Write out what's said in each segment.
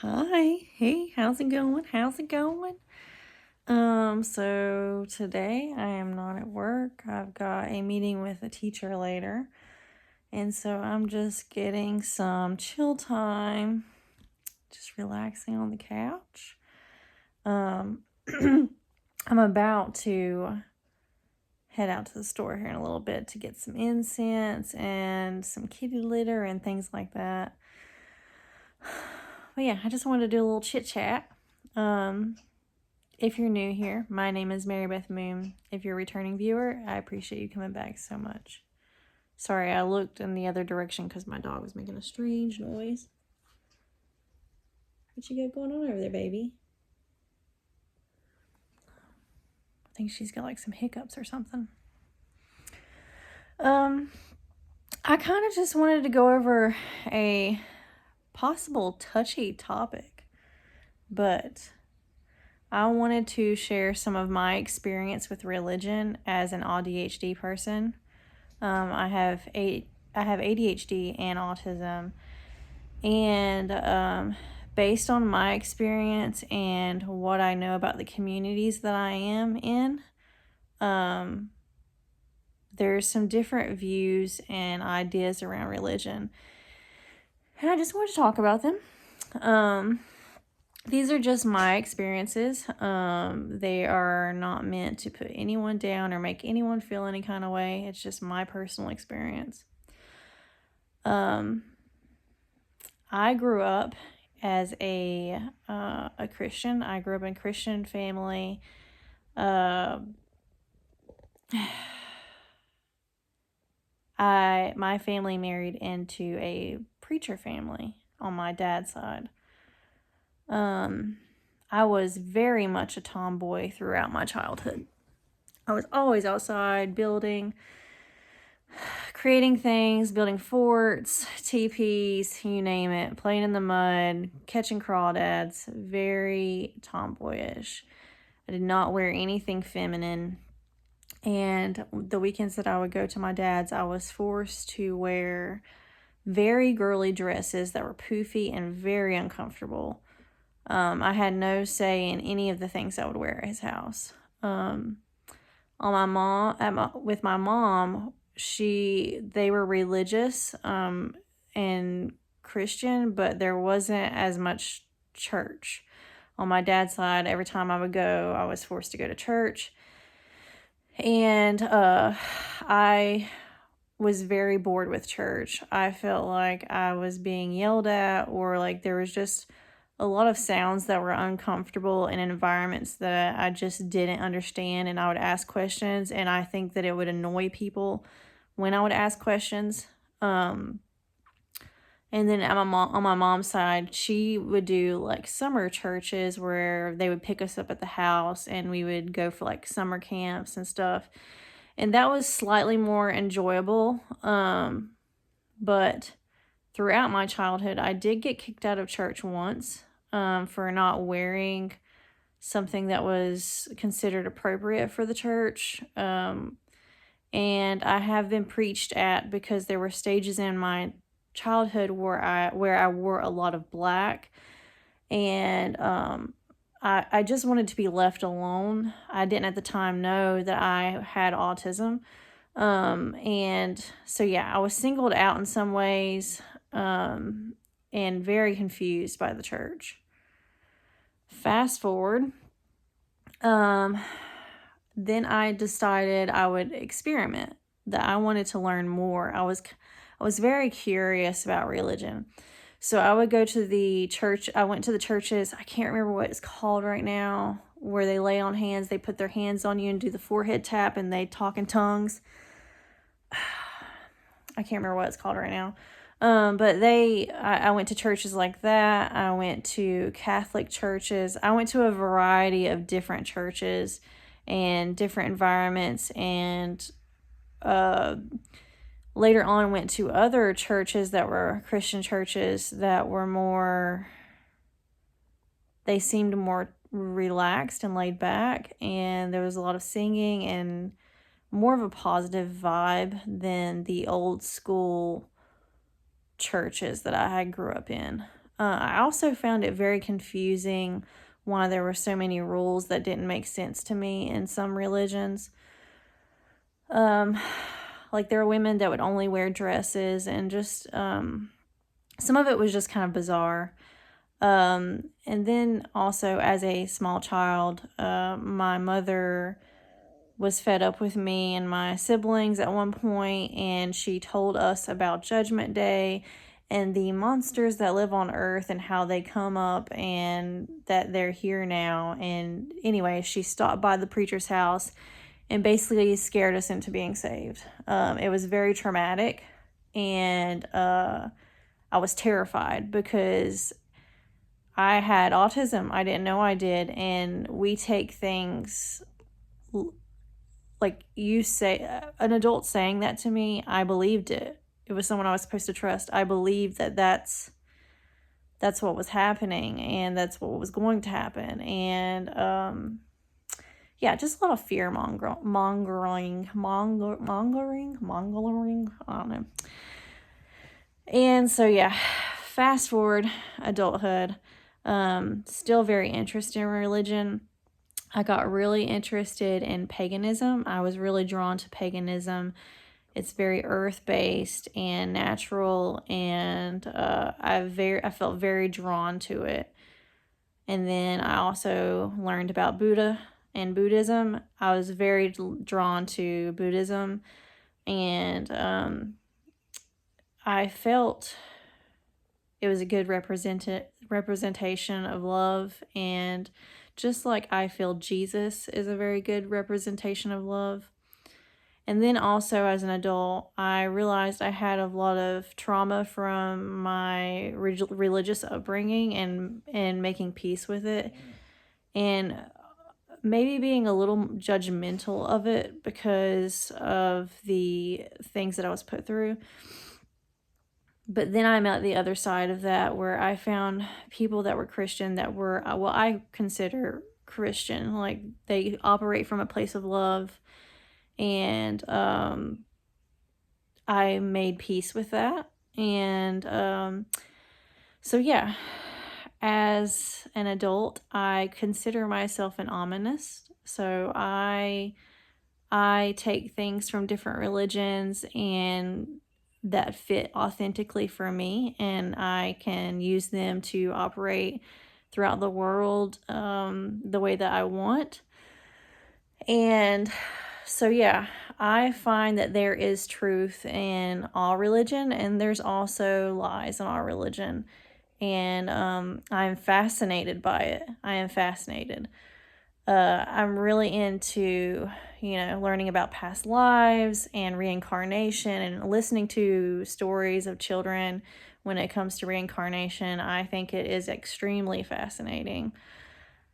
Hi, hey, how's it going? How's it going? So today I am not at work. I've got a meeting with a teacher later, and so I'm just getting some chill time, just relaxing on the couch. Um, I'm about to head out to the store here in a little bit to get some incense and some kitty litter and things like that. But yeah, I just wanted to do a little chit chat. If you're new here, my name is Mary Beth Moon. If you're a returning viewer, I appreciate you coming back so much. Sorry, I looked in the other direction because my dog was making a strange noise. What you got going on over there, baby? I think she's got like some hiccups or something. I kind of just wanted to go over a possible touchy topic, but I wanted to share some of my experience with religion as an AUDHD person. I have ADHD and autism, and based on my experience and what I know about the communities that I am in, there's some different views and ideas around religion, and I just want to talk about them. These are just my experiences. They are not meant to put anyone down or make anyone feel any kind of way. It's just my personal experience. I grew up as a Christian. I grew up in a Christian family. My family married into a preacher family on my dad's side. I was very much a tomboy throughout my childhood. I was always outside building, creating things, building forts, teepees, you name it, playing in the mud, catching crawdads, very tomboyish. I did not wear anything feminine. And the weekends that I would go to my dad's, I was forced to wear very girly dresses that were poofy and very uncomfortable. I had no say in any of the things I would wear at his house. With my mom, they were religious and Christian, but there wasn't as much church. On my dad's side, every time I would go, I was forced to go to church. And I was very bored with church. I felt like I was being yelled at, or like there was just a lot of sounds that were uncomfortable in environments that I just didn't understand, and I would ask questions, and I think that it would annoy people when I would ask questions. And then on my mom's side, she would do like summer churches where they would pick us up at the house and we would go for like summer camps and stuff. And that was slightly more enjoyable. But throughout my childhood, I did get kicked out of church once for not wearing something that was considered appropriate for the church. And I have been preached at because there were stages in my childhood where I wore a lot of black, and I just wanted to be left alone. I didn't at the time know that I had autism. And so yeah, I was singled out in some ways, and very confused by the church. Fast forward, then I decided I would experiment, that I wanted to learn more. I was very curious about religion. So I would go to the church. I went to the churches. I can't remember what it's called right now, where they lay on hands. They put their hands on you and do the forehead tap, and they talk in tongues. I can't remember what it's called right now. But I went to churches like that. I went to Catholic churches. I went to a variety of different churches and different environments, and later on went to other churches that were Christian churches that were more, they seemed more relaxed and laid back, and there was a lot of singing and more of a positive vibe than the old school churches that I grew up in. I also found it very confusing why there were so many rules that didn't make sense to me in some religions. Like there were women that would only wear dresses, and just some of it was just kind of bizarre. And then also as a small child, my mother was fed up with me and my siblings at one point, and she told us about Judgment Day and the monsters that live on Earth and how they come up and that they're here now. And anyway, she stopped by the preacher's house and basically scared us into being saved. It was very traumatic, and I was terrified because I had autism. I didn't know I did, and we take things like you say, an adult saying that to me, I believed it. It was someone I was supposed to trust. I believed that that's what was happening, and that's what was going to happen. And yeah, just a lot of fear mongering. I don't know. And so yeah, fast forward adulthood. Still very interested in religion. I got really interested in paganism. I was really drawn to paganism. It's very earth-based and natural, and I felt very drawn to it. And then I also learned about Buddha and Buddhism. I was very drawn to Buddhism, and I felt it was a good representation of love, and just like I feel Jesus is a very good representation of love. And then also as an adult, I realized I had a lot of trauma from my religious upbringing and making peace with it. And maybe being a little judgmental of it because of the things that I was put through. But then I'm at the other side of that, where I found people that were Christian that were, well, I consider Christian. Like, they operate from a place of love. And I made peace with that. And so, yeah, as an adult, I consider myself an ominist. So I take things from different religions and that fit authentically for me, and I can use them to operate throughout the world the way that I want. And so, yeah, I find that there is truth in all religion, and there's also lies in all religion. And I'm fascinated by it. I am fascinated. I'm really into, learning about past lives and reincarnation and listening to stories of children when it comes to reincarnation. I think it is extremely fascinating.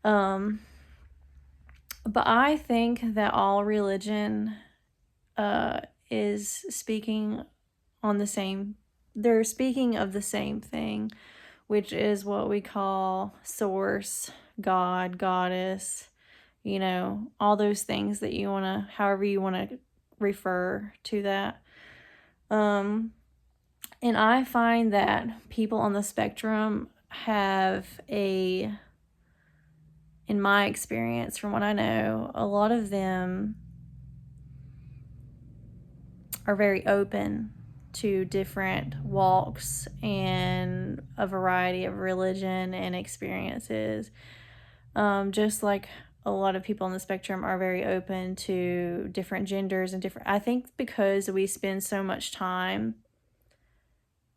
But I think that all religion is speaking on the same, they're speaking of the same thing, which is what we call source, God, goddess, all those things that you want to, however you want to refer to that. And I find that people on the spectrum have in my experience, from what I know, a lot of them are very open to different walks and a variety of religion and experiences. Just like a lot of people on the spectrum are very open to different genders and I think because we spend so much time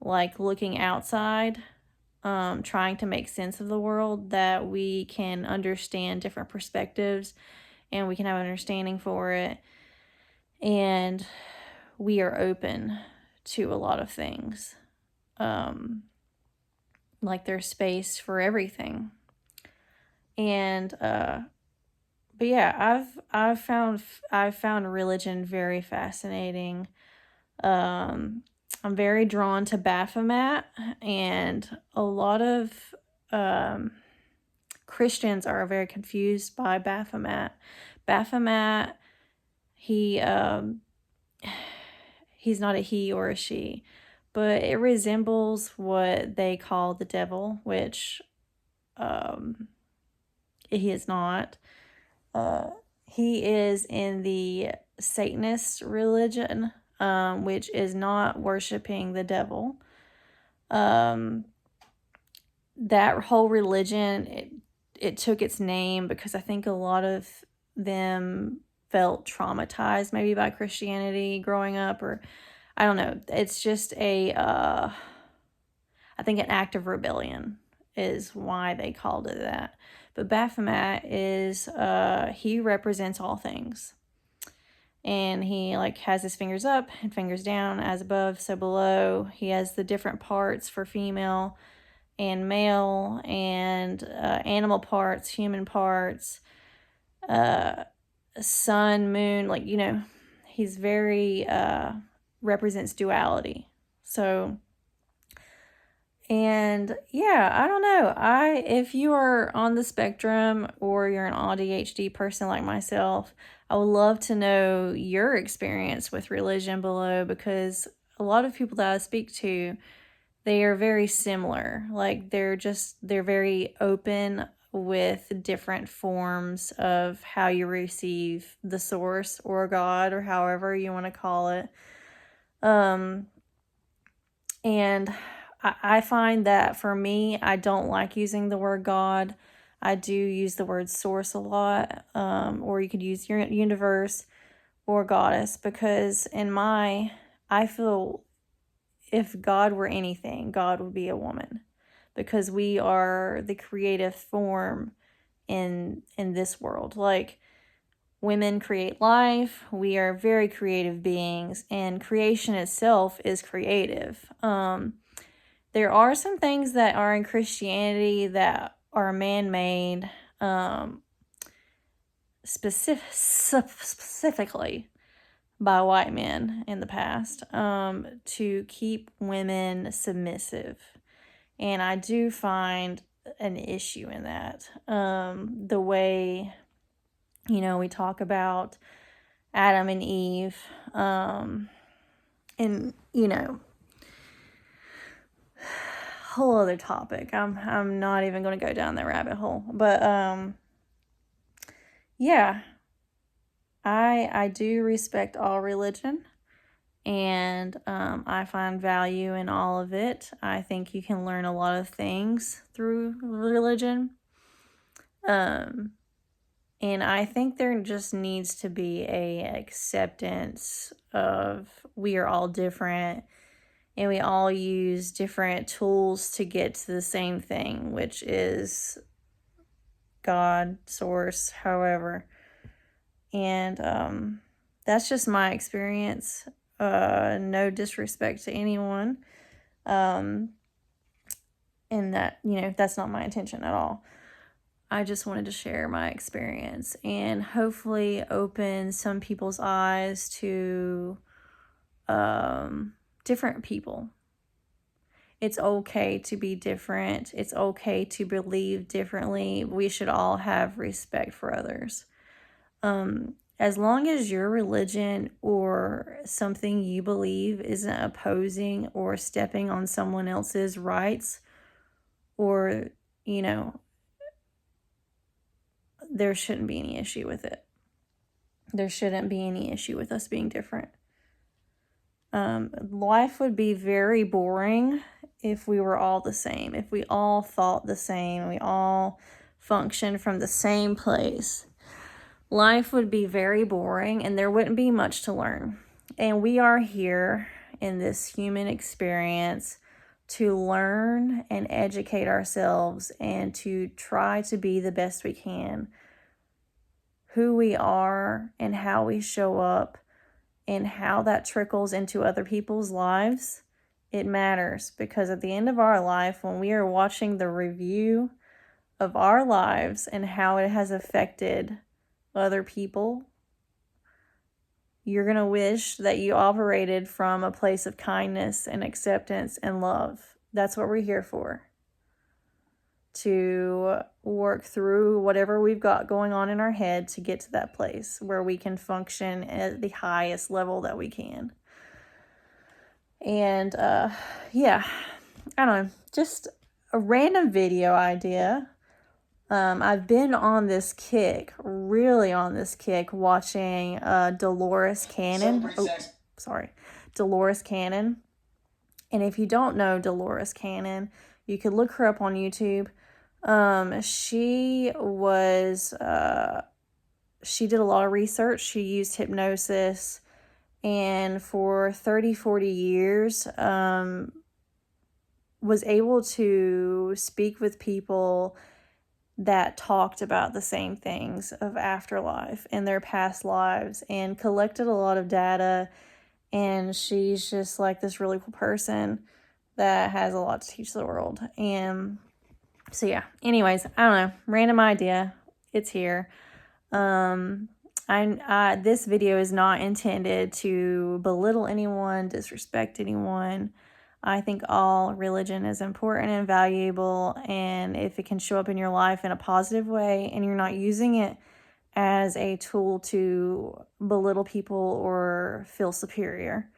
like looking outside, trying to make sense of the world, that we can understand different perspectives and we can have an understanding for it. And we are open to a lot of things. Like there's space for everything. And but yeah, I've found religion very fascinating. I'm very drawn to Baphomet, and a lot of Christians are very confused by Baphomet. Baphomet, he's not a he or a she, but it resembles what they call the devil, which he is not. He is in the Satanist religion, which is not worshiping the devil. That whole religion, it took its name because I think a lot of them felt traumatized maybe by Christianity growing up, or I don't know. It's just I think an act of rebellion is why they called it that. But Baphomet is, he represents all things. And he like has his fingers up and fingers down, as above, so below. He has the different parts for female and male, and animal parts, human parts, sun, moon, like, he's very, represents duality. So, and yeah, I don't know. If you are on the spectrum or you're an AUDHD person like myself, I would love to know your experience with religion below, because a lot of people that I speak to, they are very similar. Like they're very open with different forms of how you receive the source or God, or however you want to call it. And I find that for me, I don't like using the word God. I do use the word source a lot, or you could use your universe or goddess, because I feel if God were anything, God would be a woman, because we are the creative form in this world. Like, women create life. We are very creative beings, and creation itself is creative. There are some things that are in Christianity that are man-made, specifically by white men in the past, to keep women submissive. And I do find an issue in that. The way, we talk about Adam and Eve, and, whole other topic. I'm not even going to go down that rabbit hole. But, yeah, I do respect all religion, and I find value in all of it. I think you can learn a lot of things through religion. And I think there just needs to be a acceptance of we are all different, and we all use different tools to get to the same thing, which is God, source, however. And that's just my experience. No disrespect to anyone. And that, that's not my intention at all. I just wanted to share my experience and hopefully open some people's eyes to different people. It's okay to be different. It's okay to believe differently. We should all have respect for others. As long as your religion or something you believe isn't opposing or stepping on someone else's rights, or, there shouldn't be any issue with it. There shouldn't be any issue with us being different. Life would be very boring if we were all the same, if we all thought the same, we all functioned from the same place. Life would be very boring and there wouldn't be much to learn. And we are here in this human experience to learn and educate ourselves and to try to be the best we can. Who we are and how we show up and how that trickles into other people's lives, it matters, because at the end of our life, when we are watching the review of our lives and how it has affected other people, you're going to wish that you operated from a place of kindness and acceptance and love. That's what we're here for. To work through whatever we've got going on in our head to get to that place where we can function at the highest level that we can. And yeah, I don't know, just a random video idea. I've been on this kick, really on this kick, watching Dolores Cannon. Dolores Cannon. And if you don't know Dolores Cannon, you could look her up on YouTube. She did a lot of research. She used hypnosis, and for 30, 40 years, was able to speak with people that talked about the same things of afterlife and their past lives, and collected a lot of data. And she's just like this really cool person that has a lot to teach the world. And so yeah, anyways, I don't know, random idea, it's here. This video is not intended to belittle anyone, disrespect anyone. I think all religion is important and valuable, and if it can show up in your life in a positive way and you're not using it as a tool to belittle people or feel superior,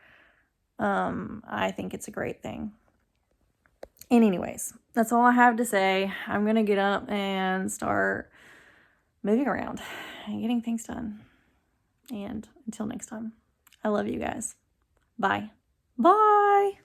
I think it's a great thing. And anyways, that's all I have to say. I'm going to get up and start moving around and getting things done. And until next time, I love you guys. Bye. Bye.